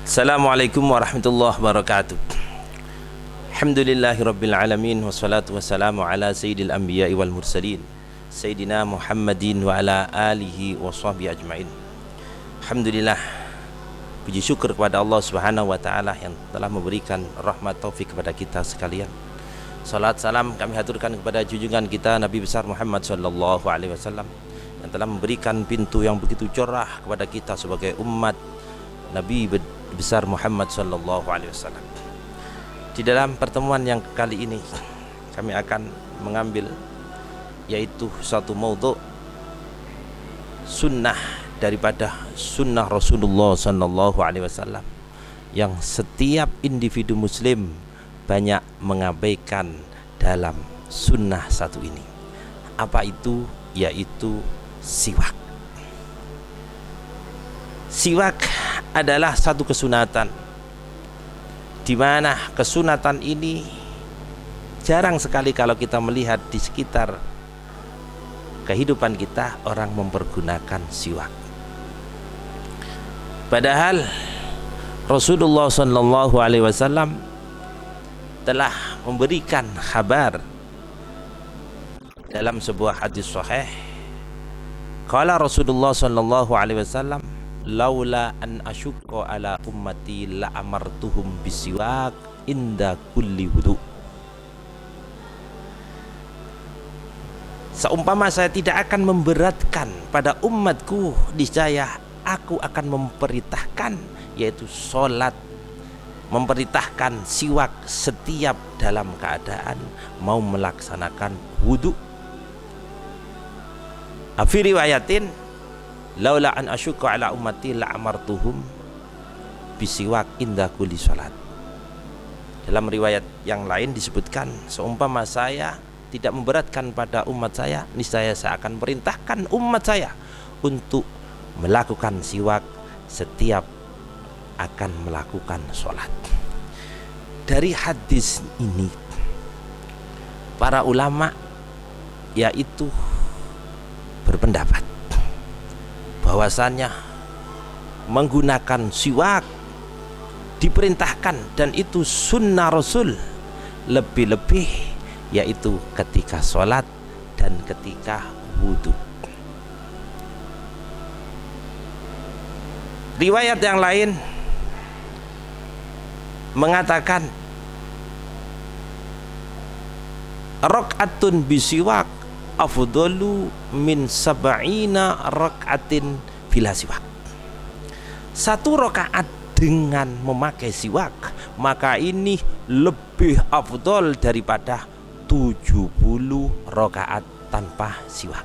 Assalamualaikum warahmatullahi wabarakatuh. Alhamdulillahirabbil alamin wassalatu wassalamu ala sayyidil anbiya'i wal mursalin sayyidina Muhammadin wa ala alihi wa sahbihi ajmain. Alhamdulillah, puji syukur kepada Allah Subhanahu wa taala yang telah memberikan rahmat taufik kepada kita sekalian. Salat salam kami haturkan kepada junjungan kita Nabi besar Muhammad sallallahu alaihi wasallam yang telah memberikan pintu yang begitu cerah kepada kita sebagai umat Nabi besar Muhammad sallallahu alaihi wasallam. Di dalam pertemuan yang kali ini kami akan mengambil yaitu satu maudhu sunnah daripada sunnah Rasulullah sallallahu alaihi wasallam yang setiap individu muslim banyak mengabaikan dalam sunnah satu ini. Apa itu? Yaitu siwak. Siwak adalah satu kesunatan di mana kesunatan ini jarang sekali kalau kita melihat di sekitar kehidupan kita orang mempergunakan siwak. Padahal Rasulullah sallallahu alaihi wasallam telah memberikan kabar dalam sebuah hadis sahih. Qala Rasulullah sallallahu alaihi wasallam, laula an asyukka ala ummati la amartuhum bisiwak inda kulli wudu. Seumpama saya tidak akan memberatkan pada umatku, niscaya aku akan memperintahkan yaitu salat, memperintahkan siwak setiap dalam keadaan mau melaksanakan wudu. Fi riwayatin laula an asyukka ala ummati la amartuhum bisiwak inda kulli salat. Dalam riwayat yang lain disebutkan, seumpama saya tidak memberatkan pada umat saya, niscaya saya akan perintahkan umat saya untuk melakukan siwak setiap akan melakukan salat. Dari hadis ini para ulama yaitu berpendapat bahwasannya menggunakan siwak diperintahkan dan itu sunnah Rasul, lebih-lebih yaitu ketika sholat dan ketika wudhu. Riwayat yang lain mengatakan rakaatun bisiwak afdalu min sab'ina rakaatin bila siwak. Satu rakaat dengan memakai siwak maka ini lebih afdal daripada 70 rakaat tanpa siwak.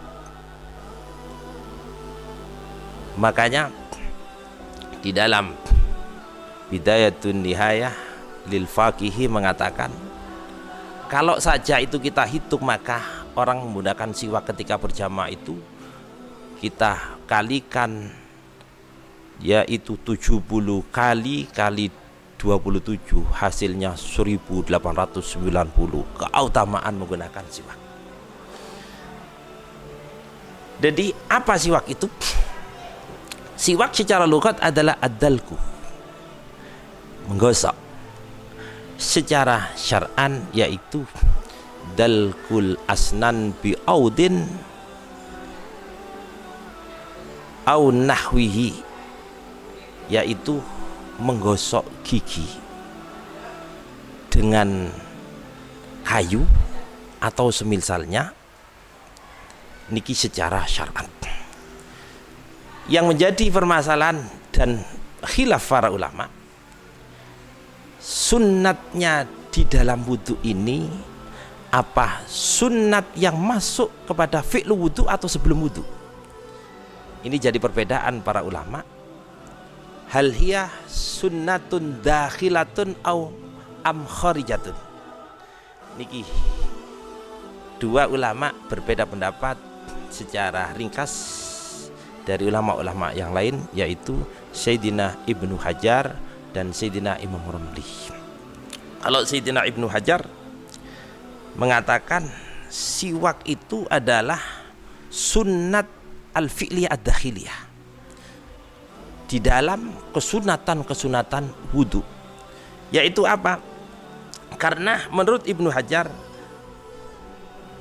Makanya di dalam Bidayatun Nihayah lil Faqihi mengatakan, kalau saja itu kita hitung maka orang menggunakan siwak ketika berjamaah itu kita kalikan yaitu 70 kali 27 hasilnya 1890 keutamaan menggunakan siwak. Jadi apa siwak itu? Siwak secara lughat adalah ad-dalku, menggosok. Secara syar'an yaitu dalkul asnan bi audin au nahwihi, yaitu menggosok gigi dengan kayu atau semisalnya. Niki secara syar'an. Yang menjadi permasalahan dan khilaf para ulama, sunnatnya di dalam wudhu ini apa sunnat yang masuk kepada fi'lu wudhu atau sebelum wudhu? Ini jadi perbedaan para ulama. Hal hiya sunnatun dakhilatun au am kharijatun. Niki dua ulama berbeda pendapat secara ringkas dari ulama-ulama yang lain, yaitu Sayyidina Ibnu Hajar dan Sayyidina Imam Ramli. Kalau Sayyidina Ibnu Hajar mengatakan siwak itu adalah sunnat al-fi'liyah ad-dakhiliyah, di dalam kesunatan wudhu. Yaitu apa? Karena menurut Ibnu Hajar,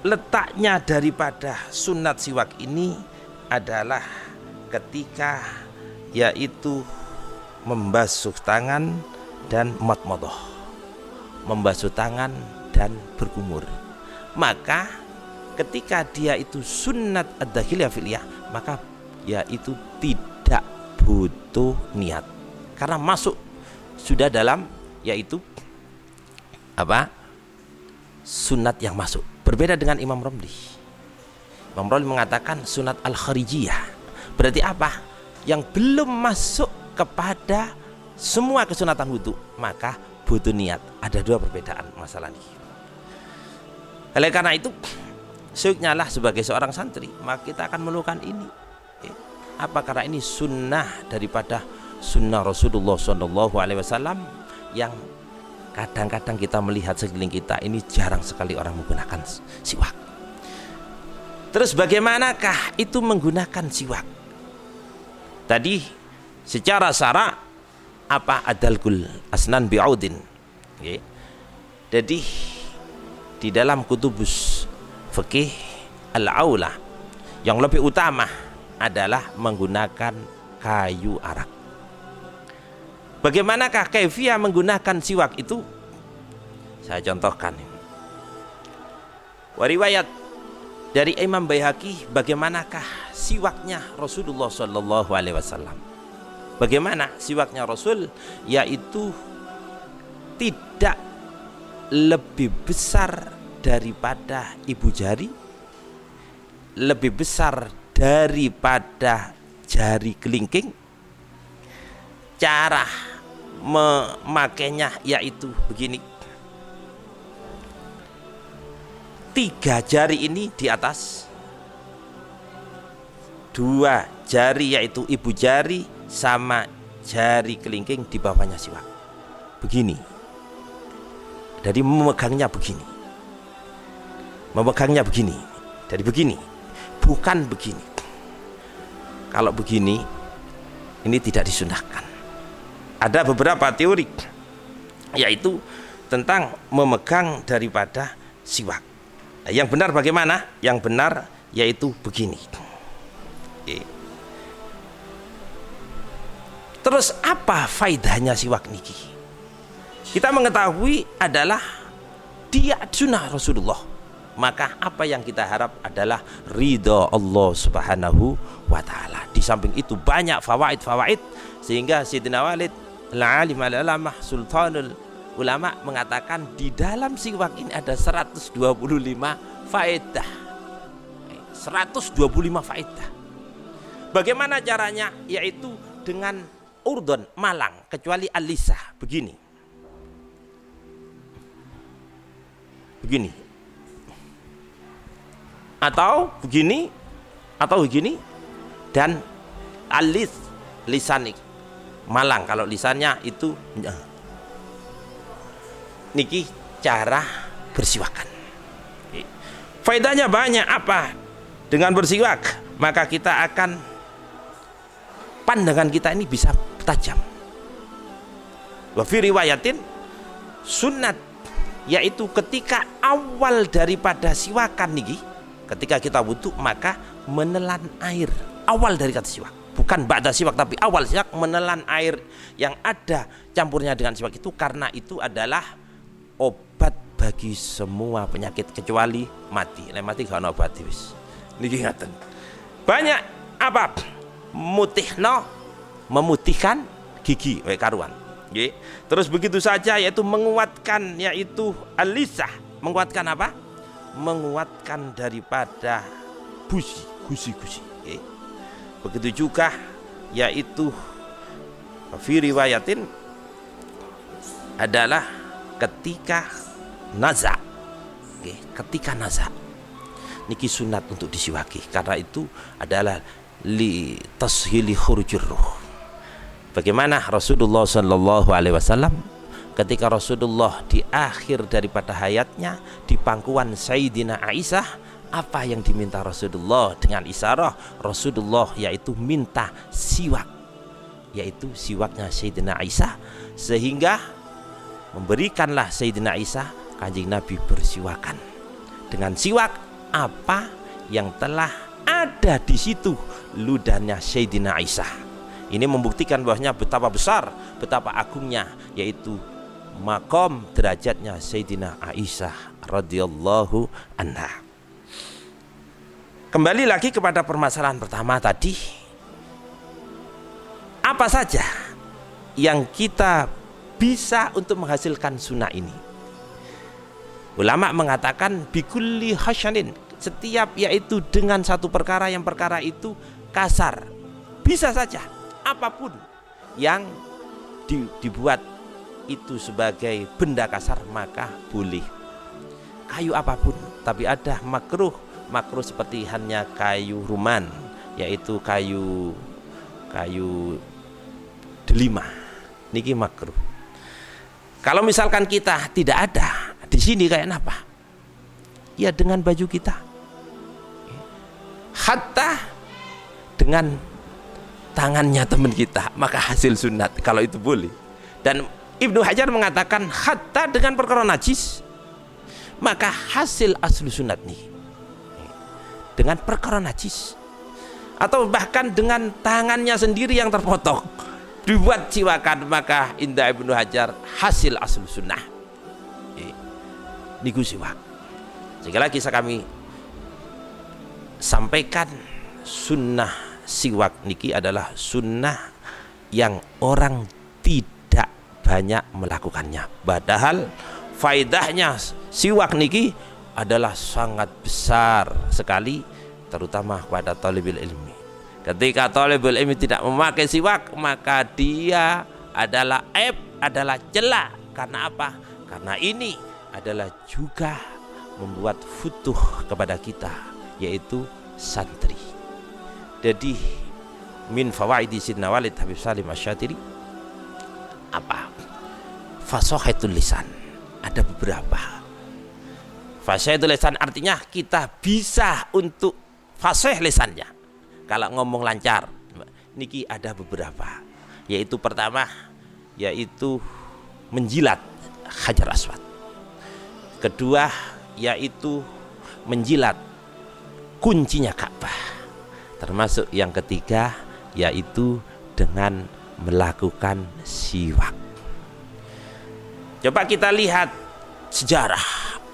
letaknya daripada sunat siwak ini adalah ketika yaitu membasuh tangan dan madmadah, membasuh tangan dan berkumur. Maka ketika dia itu sunat ad-dakhiliyah fi'liyah, maka yaitu tidak butuh niat karena masuk sudah dalam yaitu apa? Sunat yang masuk. Berbeda dengan Imam Romli. Imam Romli mengatakan sunat al-kharijiyah. Berarti apa? Yang belum masuk kepada semua kesunatan wudu, maka butuh niat. Ada dua perbedaan masalah ini. Oleh karena itu, sebaiknya lah sebagai seorang santri, maka kita akan melakukan ini. Apa? Karena ini sunnah daripada sunnah Rasulullah SAW yang kadang-kadang kita melihat sekeliling kita ini jarang sekali orang menggunakan siwak. Terus bagaimanakah itu menggunakan siwak? Tadi secara syara apa? Adalkul asnan bi'audin. Jadi di dalam kutubus fikih al-aula yang lebih utama adalah menggunakan kayu arak. Bagaimanakah kaifiyah menggunakan siwak itu? Saya contohkan. Riwayat dari Imam Baihaqi, bagaimanakah siwaknya Rasulullah Sallallahu Alaihi Wasallam? Bagaimana siwaknya Rasul? Yaitu tidak lebih besar daripada ibu jari, lebih besar daripada jari kelingking. Cara memakainya yaitu begini, 3 jari ini di atas, 2 jari yaitu ibu jari sama jari kelingking di bawahnya siwak. Begini. Jadi memegangnya begini. Memegangnya begini. Jadi begini. Bukan begini. Kalau begini, ini tidak disunahkan. Ada beberapa teori yaitu tentang memegang daripada siwak. Nah, yang benar bagaimana? Yang benar yaitu begini. Terus apa faedahnya siwak niki? Kita mengetahui adalah dia sunnah Rasulullah. Maka apa yang kita harap adalah ridha Allah Subhanahu wa ta'ala. Di samping itu banyak fawaid sehingga Sayyidina Walid al-alim al-alamah sultanul ulama mengatakan di dalam siwak ini ada 125 faedah. 125 faedah. Bagaimana caranya? Yaitu dengan urdon, malang, kecuali al-lisah. Begini. Atau begini, dan alis lisanik, malang. Kalau lisannya itu niki cara bersiwakan. Faedahnya banyak. Apa? Dengan bersiwak maka kita akan, pandangan kita ini bisa tajam. Wa fi riwayatin sunnat, yaitu ketika awal daripada siwakan niki, ketika kita wudu maka menelan air awal dari kata siwak, bukan ba'da siwak tapi awal siwak, menelan air yang ada campurnya dengan siwak itu, karena itu adalah obat bagi semua penyakit kecuali mati. Nek mati gak ono obat wis. Niki ngaten. Banyak apa? Memutihkan gigi karuan. Nggih. Terus begitu saja, yaitu menguatkan, yaitu al-lisah. Menguatkan apa? Menguatkan daripada gusi. Begitu juga yaitu fi riwayatin adalah ketika naza. Ketika naza niki sunat untuk disiwaki, karena itu adalah li tashili khurujur ruh. Bagaimana Rasulullah sallallahu alaihi wasallam ketika Rasulullah di akhir daripada hayatnya di pangkuan Sayyidina Aisyah, apa yang diminta Rasulullah dengan isyarah Rasulullah, yaitu minta siwak yaitu siwaknya Sayyidina Aisyah, sehingga memberikanlah Sayyidina Aisyah Kanjeng Nabi bersiwakan dengan siwak apa yang telah ada di situ ludahnya Sayyidina Aisyah. Ini membuktikan bahwasanya betapa besar, betapa agungnya, yaitu makom derajatnya Sayyidina Aisyah radhiyallahu anha. Kembali lagi kepada permasalahan pertama tadi, apa saja yang kita bisa untuk menghasilkan sunnah ini? Ulama mengatakan bikulli hasyanin, setiap yaitu dengan satu perkara yang perkara itu kasar, bisa saja apapun yang dibuat itu sebagai benda kasar maka boleh. Kayu apapun, tapi ada makruh seperti hanya kayu ruman, yaitu kayu delima, niki makruh. Kalau misalkan kita tidak ada di sini kayak apa? Ya dengan baju kita, hatta dengan tangannya teman kita, maka hasil sunat kalau itu boleh. Dan Ibnu Hajar mengatakan hatta dengan perkara najis, maka hasil aslu sunat nih dengan perkara najis, atau bahkan dengan tangannya sendiri yang terpotong dibuat siwakan, maka indah Ibnu Hajar hasil aslu sunnah niku siwak. Sekali lagi kami sampaikan, sunnah siwak niki adalah sunnah yang orang tidak banyak melakukannya, padahal faedahnya siwak niki adalah sangat besar sekali, terutama kepada talibul ilmi. Ketika talibul ilmi tidak memakai siwak, maka dia adalah aib, adalah celah. Karena apa? Karena ini adalah juga membuat futuh kepada kita, yaitu santri. Jadi min fawaidi Sidna Walid Habib Salim Asy-Syatiri apa? Fasahatul lisan. Ada beberapa. Fasahatul lisan artinya kita bisa untuk fasih lisannya. Kalau ngomong lancar, niki ada beberapa. Yaitu pertama, yaitu menjilat Hajar Aswad. Kedua, yaitu menjilat kuncinya Ka'bah. Termasuk yang ketiga, yaitu dengan melakukan siwak. Coba kita lihat sejarah.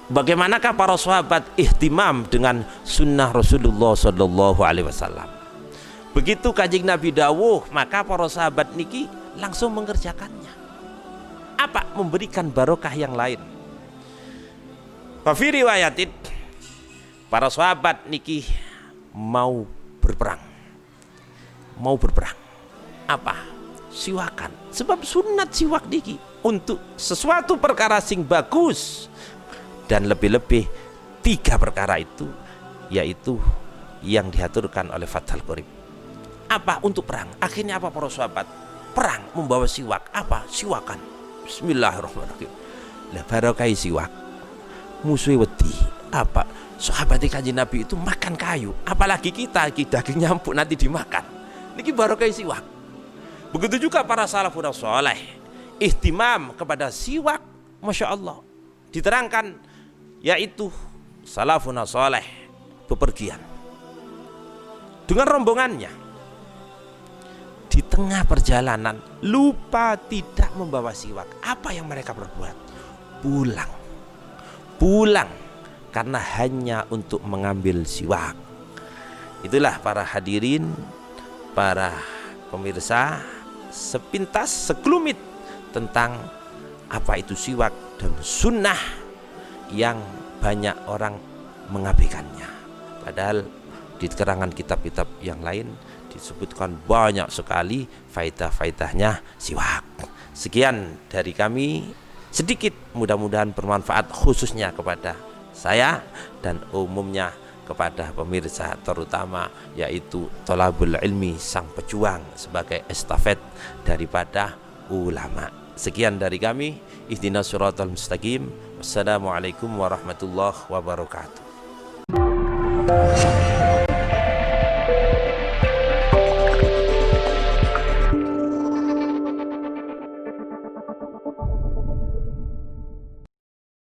Bagaimanakah para sahabat ihtimam dengan sunnah Rasulullah Sallallahu Alaihi Wasallam. Begitu Kanjeng Nabi dawuh, maka para sahabat niki langsung mengerjakannya. Apa? Memberikan barokah yang lain. Fi riwayatin, para sahabat niki mau berperang. Apa? Siwakan. Sebab sunat siwak niki untuk sesuatu perkara sing bagus. Dan lebih-lebih 3 perkara itu, yaitu yang diaturkan oleh Fathul Qorib. Apa? Untuk perang. Akhirnya apa para sahabat? Perang membawa siwak. Apa? Siwakan. Bismillahirrahmanirrahim. Lah barokai siwak. Musuh wedi. Apa? Sahabat Kanjeng Nabi itu makan kayu. Apalagi kita daging nyampuk nanti dimakan. Niki barokai siwak. Begitu juga para salafun saleh. Ihtimam kepada siwak, Masya Allah. Diterangkan yaitu salafun saleh bepergian dengan rombongannya, di tengah perjalanan lupa tidak membawa siwak. Apa yang mereka perbuat? Pulang karena hanya untuk mengambil siwak. Itulah para hadirin, para pemirsa, sepintas sekelumit tentang apa itu siwak dan sunnah yang banyak orang mengabaikannya. Padahal di keterangan kitab-kitab yang lain disebutkan banyak sekali faedah-faedahnya siwak. Sekian dari kami sedikit, mudah-mudahan bermanfaat khususnya kepada saya dan umumnya kepada pemirsa, terutama yaitu thalabul ilmi, sang pejuang sebagai estafet daripada ulama. Sekian dari kami. Ihdinas siratal mustaqim. Wassalamualaikum warahmatullahi wabarakatuh.